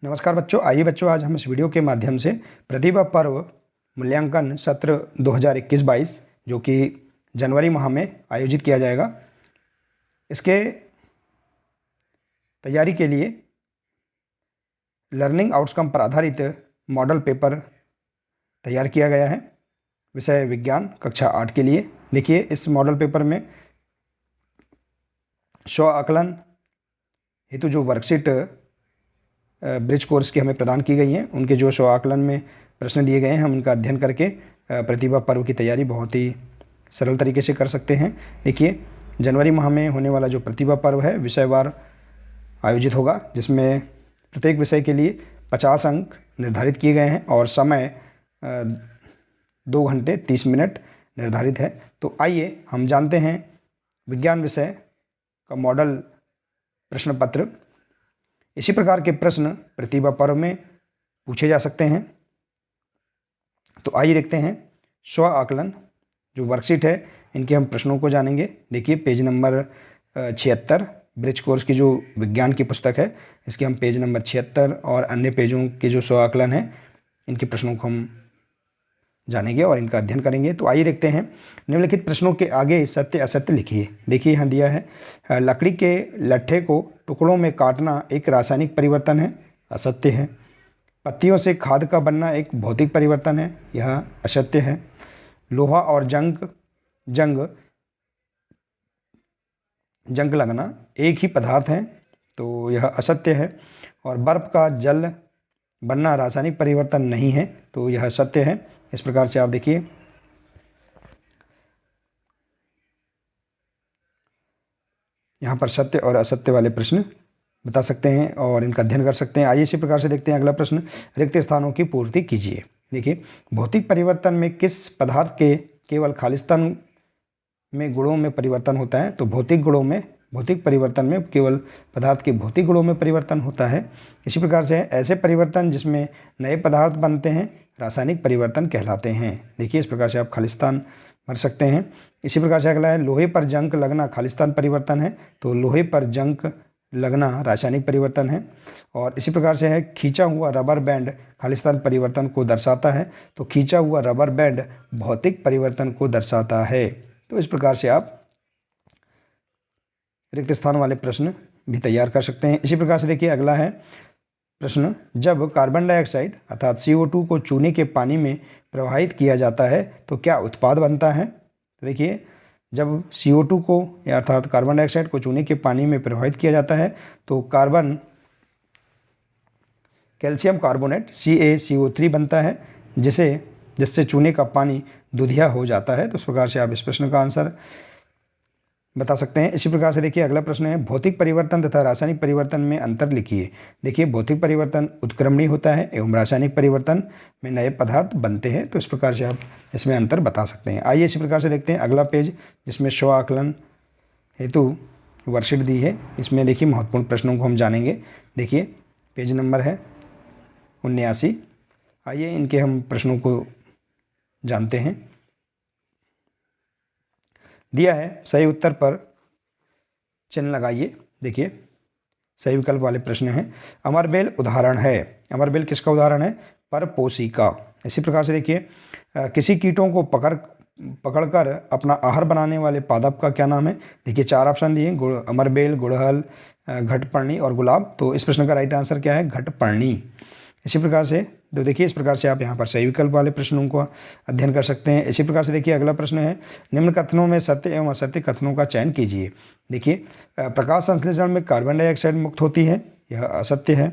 नमस्कार बच्चों, आइए बच्चों आज हम इस वीडियो के माध्यम से प्रतिभा पर्व मूल्यांकन सत्र 2021-22 जो कि जनवरी माह में आयोजित किया जाएगा, इसके तैयारी के लिए लर्निंग आउटकम पर आधारित मॉडल पेपर तैयार किया गया है। विषय विज्ञान कक्षा 8 के लिए। देखिए, इस मॉडल पेपर में स्व आकलन हेतु जो वर्कशीट ब्रिज कोर्स की हमें प्रदान की गई हैं, उनके जो स्व आकलन में प्रश्न दिए गए हैं, हम उनका अध्ययन करके प्रतिभा पर्व की तैयारी बहुत ही सरल तरीके से कर सकते हैं। देखिए, जनवरी माह में होने वाला जो प्रतिभा पर्व है विषयवार आयोजित होगा, जिसमें प्रत्येक विषय के लिए 50 अंक निर्धारित किए गए हैं और समय 2 घंटे 30 मिनट निर्धारित है। तो आइए हम जानते हैं विज्ञान विषय का मॉडल प्रश्न पत्र। इसी प्रकार के प्रश्न प्रतिभा पर्व में पूछे जा सकते हैं। तो आइए देखते हैं स्व आकलन जो वर्कशीट है, इनके हम प्रश्नों को जानेंगे। देखिए, पेज नंबर 76 ब्रिज कोर्स की जो विज्ञान की पुस्तक है, इसके हम पेज नंबर 76 और अन्य पेजों के जो स्व आकलन है, इनके प्रश्नों को हम जानेंगे और इनका अध्ययन करेंगे। तो आइए देखते हैं। निम्नलिखित प्रश्नों के आगे सत्य असत्य लिखिए। देखिए, यहाँ दिया है लकड़ी के लट्ठे को टुकड़ों में काटना एक रासायनिक परिवर्तन है, असत्य है। पत्तियों से खाद का बनना एक भौतिक परिवर्तन है, यह असत्य है। लोहा और जंग लगना एक ही पदार्थ है, तो यह असत्य है। और बर्फ का जल बनना रासायनिक परिवर्तन नहीं है, तो यह सत्य है। इस प्रकार से आप देखिए, यहाँ पर सत्य और असत्य वाले प्रश्न बता सकते हैं और इनका अध्ययन कर सकते हैं। आइए इसी प्रकार से देखते हैं अगला प्रश्न। रिक्त स्थानों की पूर्ति कीजिए। देखिए, भौतिक परिवर्तन में किस पदार्थ के केवल खालिस्तान में गुणों में परिवर्तन होता है? तो भौतिक परिवर्तन में केवल पदार्थ के भौतिक गुणों में परिवर्तन होता है। इसी प्रकार से ऐसे परिवर्तन जिसमें नए पदार्थ बनते हैं रासायनिक परिवर्तन कहलाते हैं। देखिए, इस प्रकार से आप खालिस्तान भर सकते हैं। इसी प्रकार से अगला है लोहे पर जंग लगना खालिस्तान परिवर्तन है, तो लोहे पर जंग लगना रासायनिक परिवर्तन है। और इसी प्रकार से है खींचा हुआ रबर बैंड खालिस्तान परिवर्तन को दर्शाता है, तो खींचा हुआ रबर बैंड भौतिक परिवर्तन को दर्शाता है। तो इस प्रकार से आप रिक्त स्थान वाले प्रश्न भी तैयार कर सकते हैं। इसी प्रकार से देखिए, अगला है प्रश्न। जब कार्बन डाइऑक्साइड अर्थात CO2 को चूने के पानी में प्रवाहित किया जाता है तो क्या उत्पाद बनता है? तो देखिए, जब CO2 को या अर्थात कार्बन डाइऑक्साइड को चूने के पानी में प्रवाहित किया जाता है तो कैल्शियम कार्बोनेट CaCO3 बनता है, जिससे चूने का पानी दूधिया हो जाता है। तो इस प्रकार से आप इस प्रश्न का आंसर बता सकते हैं। इसी प्रकार से देखिए, अगला प्रश्न है भौतिक परिवर्तन तथा रासायनिक परिवर्तन में अंतर लिखिए। देखिए, भौतिक परिवर्तन उत्क्रमणीय होता है एवं रासायनिक परिवर्तन में नए पदार्थ बनते हैं। तो इस प्रकार से आप इसमें अंतर बता सकते हैं। आइए इसी प्रकार से देखते हैं अगला पेज, जिसमें स्व आकलन हेतु वर्कशीट दी है। इसमें देखिए महत्वपूर्ण प्रश्नों को हम जानेंगे। देखिए, पेज नंबर है 79। आइए इनके हम प्रश्नों को जानते हैं। दिया है सही उत्तर पर चिन्ह लगाइए। देखिए, सही विकल्प वाले प्रश्न हैं। अमरबेल उदाहरण है। अमरबेल किसका उदाहरण है? परपोषी का। इसी प्रकार से देखिए, किसी कीटों को पकड़कर अपना आहार बनाने वाले पादप का क्या नाम है? देखिए, 4 ऑप्शन दिए, अमरबेल, गुड़हल, घटपर्णी और गुलाब। तो इस प्रश्न का राइट आंसर क्या है? घटपर्णी। इसी प्रकार से तो देखिए, इस प्रकार से आप यहाँ पर सही विकल्प वाले प्रश्नों को अध्ययन कर सकते हैं। इसी प्रकार से देखिए, अगला प्रश्न है निम्न कथनों में सत्य एवं असत्य कथनों का चयन कीजिए। देखिए, प्रकाश संश्लेषण में कार्बन डाइऑक्साइड मुक्त होती है, यह असत्य है।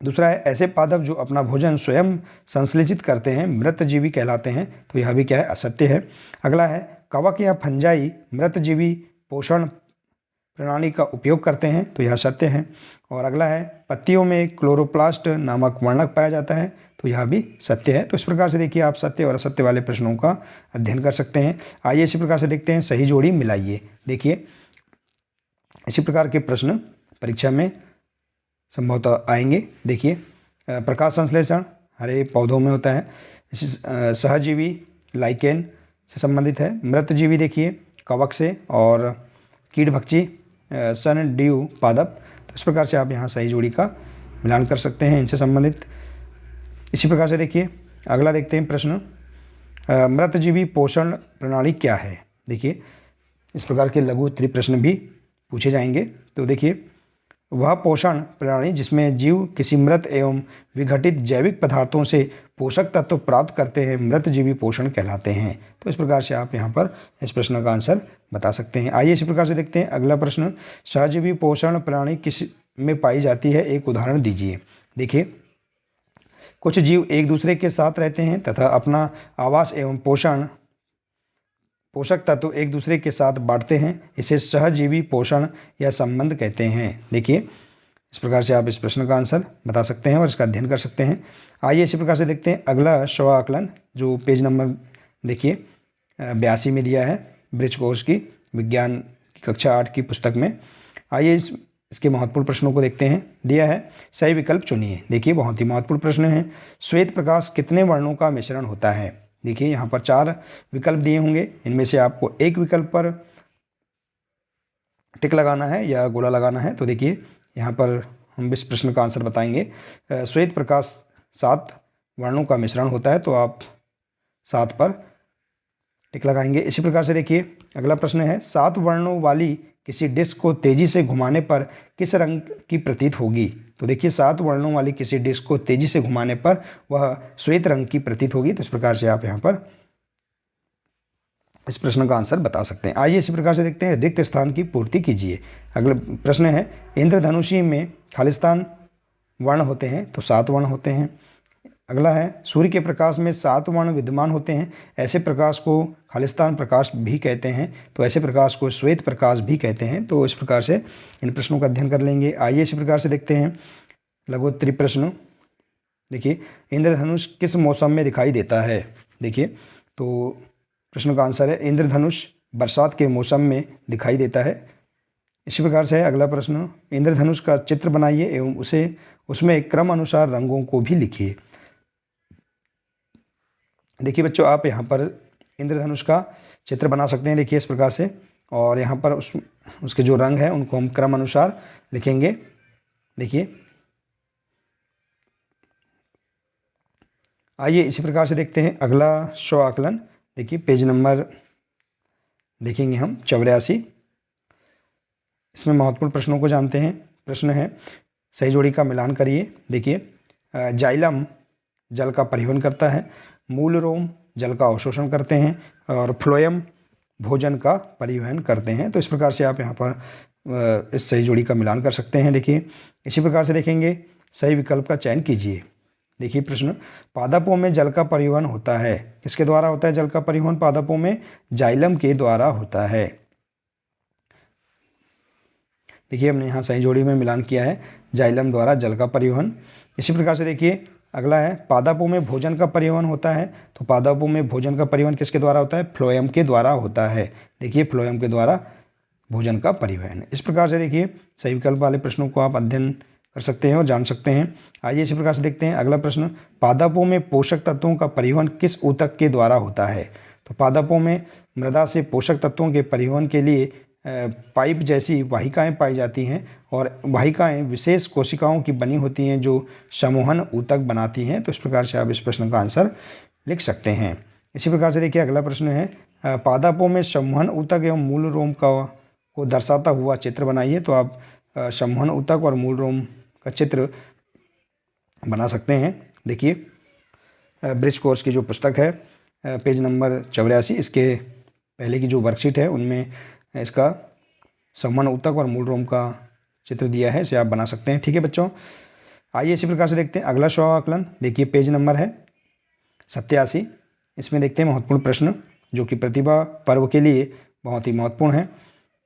दूसरा है ऐसे पादप जो अपना भोजन स्वयं संश्लेषित करते हैं मृतजीवी कहलाते हैं, तो यह भी क्या है? असत्य है। अगला है कवक या फंजाई मृतजीवी पोषण प्रणाली का उपयोग करते हैं, तो यह सत्य है। और अगला है पत्तियों में क्लोरोप्लास्ट नामक वर्णक पाया जाता है, तो यह भी सत्य है। तो इस प्रकार से देखिए, आप सत्य और असत्य वाले प्रश्नों का अध्ययन कर सकते हैं। आइए इसी प्रकार से देखते हैं सही जोड़ी मिलाइए। देखिए, इसी प्रकार के प्रश्न परीक्षा में संभवतः आएंगे। देखिए, प्रकाश संश्लेषण हरे पौधों में होता है, इसी सहजीवी लाइकेन से संबंधित है। मृतजीवी देखिए कवक से, और कीट भक्षी सन ड्यू पादप, तो इस प्रकार से आप यहाँ सही जोड़ी का मिलान कर सकते हैं इनसे संबंधित। इसी प्रकार से देखिए अगला देखते हैं प्रश्न, मृतजीवी पोषण प्रणाली क्या है। देखिए इस प्रकार के लघु उत्तरीय प्रश्न भी पूछे जाएंगे। तो देखिए, वह पोषण प्रणाली जिसमें जीव किसी मृत एवं विघटित जैविक पदार्थों से पोषक तत्व प्राप्त करते हैं मृतजीवी पोषण कहलाते हैं। तो इस प्रकार से आप यहाँ पर इस प्रश्न का आंसर बता सकते हैं। आइए इसी प्रकार से देखते हैं अगला प्रश्न, सहजीवी पोषण प्रणाली किस में पाई जाती है, एक उदाहरण दीजिए। देखिए, कुछ जीव एक दूसरे के साथ रहते हैं तथा अपना आवास एवं पोषक तत्व एक दूसरे के साथ बांटते हैं, इसे सहजीवी पोषण या संबंध कहते हैं। देखिए इस प्रकार से आप इस प्रश्न का आंसर बता सकते हैं और इसका अध्ययन कर सकते हैं। आइए इसी प्रकार से देखते हैं अगला स्व आकलन, जो पेज नंबर देखिए 82 में दिया है, ब्रिज कोर्स की विज्ञान की कक्षा 8 की पुस्तक में। आइए इसके महत्वपूर्ण प्रश्नों को देखते हैं। दिया है सही विकल्प चुनिए। देखिए बहुत ही महत्वपूर्ण प्रश्न है, श्वेत प्रकाश कितने वर्णों का मिश्रण होता है। देखिए यहाँ पर 4 विकल्प दिए होंगे, इनमें से आपको एक विकल्प पर टिक लगाना है या गोला लगाना है। तो देखिए यहाँ पर हम इस प्रश्न का आंसर बताएंगे, श्वेत प्रकाश 7 वर्णों का मिश्रण होता है, तो आप 7 पर टिक लगाएंगे। इसी प्रकार से देखिए अगला प्रश्न है, 7 वर्णों वाली किसी डिस्क को तेजी से घुमाने पर किस रंग की प्रतीत होगी। तो देखिए 7 वर्णों वाली किसी डिस्क को तेजी से घुमाने पर वह श्वेत रंग की प्रतीत होगी। तो इस प्रकार से आप यहाँ पर इस प्रश्न का आंसर बता सकते हैं। आइए इसी प्रकार से देखते हैं, रिक्त स्थान की पूर्ति कीजिए। अगला प्रश्न है, इंद्रधनुषी में खालिस्तान वर्ण होते हैं, तो 7 वर्ण होते हैं। अगला है, सूर्य के प्रकाश में 7 वर्ण विद्यमान होते हैं, ऐसे प्रकाश को खालिस्तान प्रकाश भी कहते हैं, तो ऐसे प्रकाश को श्वेत प्रकाश भी कहते हैं। तो इस प्रकार से इन प्रश्नों का अध्ययन कर लेंगे। आइए इसी प्रकार से देखते हैं लघुत्तरीय प्रश्न। देखिए, इंद्रधनुष किस मौसम में दिखाई देता है। देखिए तो प्रश्न का आंसर है, इंद्रधनुष बरसात के मौसम में दिखाई देता है। इसी प्रकार से अगला प्रश्न, इंद्रधनुष का चित्र बनाइए एवं उसमें क्रम अनुसार रंगों को भी लिखिए। देखिए बच्चों, आप यहाँ पर इंद्रधनुष का चित्र बना सकते हैं, देखिए इस प्रकार से, और यहाँ पर उसके जो रंग हैं उनको हम क्रम अनुसार लिखेंगे। देखिए आइए इसी प्रकार से देखते हैं अगला स्व आकलन। देखिए पेज नंबर देखेंगे हम 84। इसमें महत्वपूर्ण प्रश्नों को जानते हैं। प्रश्न है, सही जोड़ी का मिलान करिए। देखिए, जाइलम जल का परिवहन करता है, मूल रोम जल का अवशोषण करते हैं और फ्लोएम भोजन का परिवहन करते हैं। तो इस प्रकार से आप यहाँ पर इस सही जोड़ी का मिलान कर सकते हैं। देखिए इसी प्रकार से देखेंगे, सही विकल्प का चयन कीजिए। देखिए प्रश्न, पादपों में जल का परिवहन होता है, किसके द्वारा होता है जल का परिवहन पादपों में, जाइलम के द्वारा होता है। देखिए हमने यहाँ सही जोड़ी में मिलान किया है, जाइलम द्वारा जल का परिवहन। इसी प्रकार से देखिए अगला है, पादपों में भोजन का परिवहन होता है, तो पादपों में भोजन का परिवहन किसके द्वारा होता है, फ्लोएम के द्वारा होता है। देखिए फ्लोएम के द्वारा भोजन का परिवहन। इस प्रकार से देखिए सही विकल्प वाले प्रश्नों को आप अध्ययन कर सकते हैं और जान सकते हैं। आइए इसी प्रकार से देखते हैं अगला प्रश्न, पादपों में पोषक तत्वों का परिवहन किस ऊतक के द्वारा होता है। तो पादपों में मृदा से पोषक तत्वों के परिवहन के लिए पाइप जैसी वाहिकाएं पाई जाती हैं और वाहिकाएं विशेष कोशिकाओं की बनी होती हैं जो समूहन ऊतक बनाती हैं। तो इस प्रकार से आप इस प्रश्न का आंसर लिख सकते हैं। इसी प्रकार से देखिए अगला प्रश्न है, पादपों में समूहन ऊतक एवं मूल रोम को दर्शाता हुआ चित्र बनाइए। तो आप समूहन ऊतक और मूल रोम का चित्र बना सकते हैं। देखिए ब्रिज कोर्स की जो पुस्तक है पेज नंबर 84, इसके पहले की जो वर्कशीट है उनमें इसका समूहन ऊतक और मूल रोम का चित्र दिया है, इसे आप बना सकते हैं। ठीक है बच्चों, आइए इसी प्रकार से देखते हैं अगला स्व आकलन। देखिए पेज नंबर है 87। इसमें देखते हैं महत्वपूर्ण प्रश्न जो कि प्रतिभा पर्व के लिए बहुत ही महत्वपूर्ण है।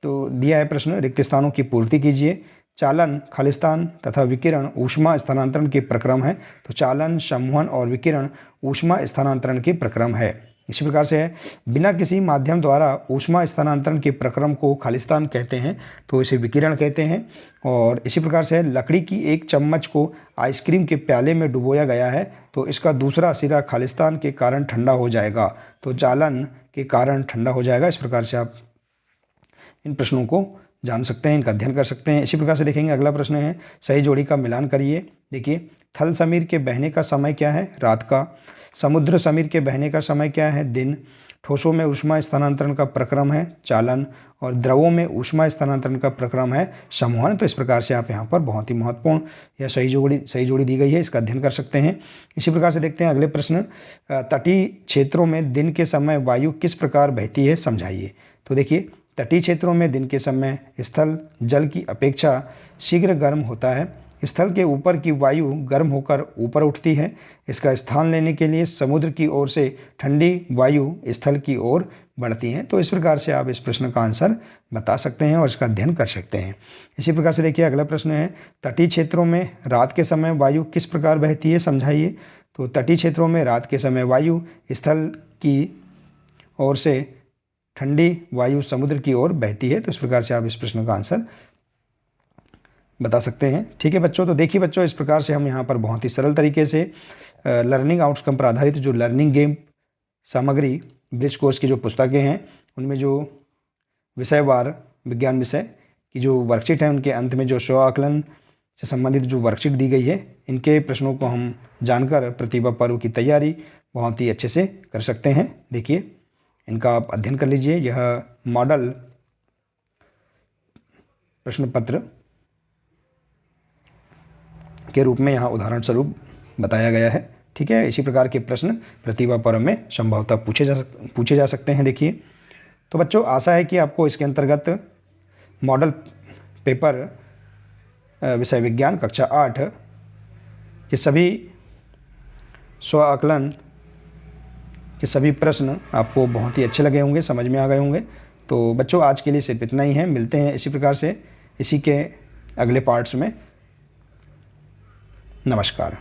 तो दिया है प्रश्न, रिक्त स्थानों की पूर्ति कीजिए। चालन, खालिस्तान तथा विकिरण ऊष्मा स्थानांतरण के प्रक्रम है। तो चालन, समूहन और विकिरण ऊष्मा स्थानांतरण के प्रक्रम है। इसी प्रकार से है, बिना किसी माध्यम द्वारा ऊष्मा स्थानांतरण के प्रक्रम को खालिस्तान कहते हैं, तो इसे विकिरण कहते हैं। और इसी प्रकार से लकड़ी की एक चम्मच को आइसक्रीम के प्याले में डुबोया गया है, तो इसका दूसरा सिरा खालिस्तान के कारण ठंडा हो जाएगा, तो चालन के कारण ठंडा हो जाएगा। इस प्रकार से आप इन प्रश्नों को जान सकते हैं, इनका अध्ययन कर सकते हैं। इसी प्रकार से देखेंगे अगला प्रश्न है, सही जोड़ी का मिलान करिए। देखिए, थल समीर के बहने का समय क्या है? रात का। समुद्र समीर के बहने का समय क्या है? दिन। ठोसों में ऊष्मा स्थानांतरण का प्रक्रम है चालन, और द्रवों में ऊष्मा स्थानांतरण का प्रक्रम है संवहन। तो इस प्रकार से आप यहाँ पर बहुत ही महत्वपूर्ण यह सही जोड़ी दी गई है, इसका अध्ययन कर सकते हैं। इसी प्रकार से देखते हैं अगले प्रश्न, तटीय क्षेत्रों में दिन के समय वायु किस प्रकार बहती है, समझाइए। तो देखिए, तटीय क्षेत्रों में दिन के समय स्थल जल की अपेक्षा शीघ्र गर्म होता है। स्थल के ऊपर की वायु गर्म होकर ऊपर उठती है। इसका स्थान लेने के लिए समुद्र की ओर से ठंडी वायु स्थल की ओर बढ़ती है। तो इस प्रकार से आप इस प्रश्न का आंसर बता सकते हैं और इसका अध्ययन कर सकते हैं। इसी प्रकार से देखिए अगला प्रश्न है, तटीय क्षेत्रों में रात के समय वायु किस प्रकार बहती है, समझाइए। तो तटीय क्षेत्रों में रात के समय वायु स्थल की ओर से ठंडी वायु समुद्र की ओर बहती है। तो इस प्रकार से आप इस प्रश्न का आंसर बता सकते हैं। ठीक है बच्चों, तो देखिए बच्चों, इस प्रकार से हम यहाँ पर बहुत ही सरल तरीके से लर्निंग आउटकम पर आधारित जो लर्निंग गेम सामग्री ब्रिज कोर्स की जो पुस्तकें हैं, उनमें जो विषयवार विज्ञान विषय की जो वर्कशीट है, उनके अंत में जो स्व आकलन से संबंधित जो वर्कशीट दी गई है, इनके प्रश्नों को हम जानकर प्रतिभा पर्व की तैयारी बहुत ही अच्छे से कर सकते हैं। देखिए, इनका आप अध्ययन कर लीजिए। यह मॉडल प्रश्न पत्र के रूप में यहाँ उदाहरण स्वरूप बताया गया है। ठीक है, इसी प्रकार के प्रश्न प्रतिभा पर्व में संभवतः पूछे जा सकते हैं। देखिए, तो बच्चों, आशा है कि आपको इसके अंतर्गत मॉडल पेपर विषय विज्ञान कक्षा 8 के सभी स्व आकलन के सभी प्रश्न आपको बहुत ही अच्छे लगे होंगे, समझ में आ गए होंगे। तो बच्चों, आज के लिए सिर्फ इतना ही है। मिलते हैं इसी प्रकार से इसी के अगले पार्ट्स में। नमस्कार।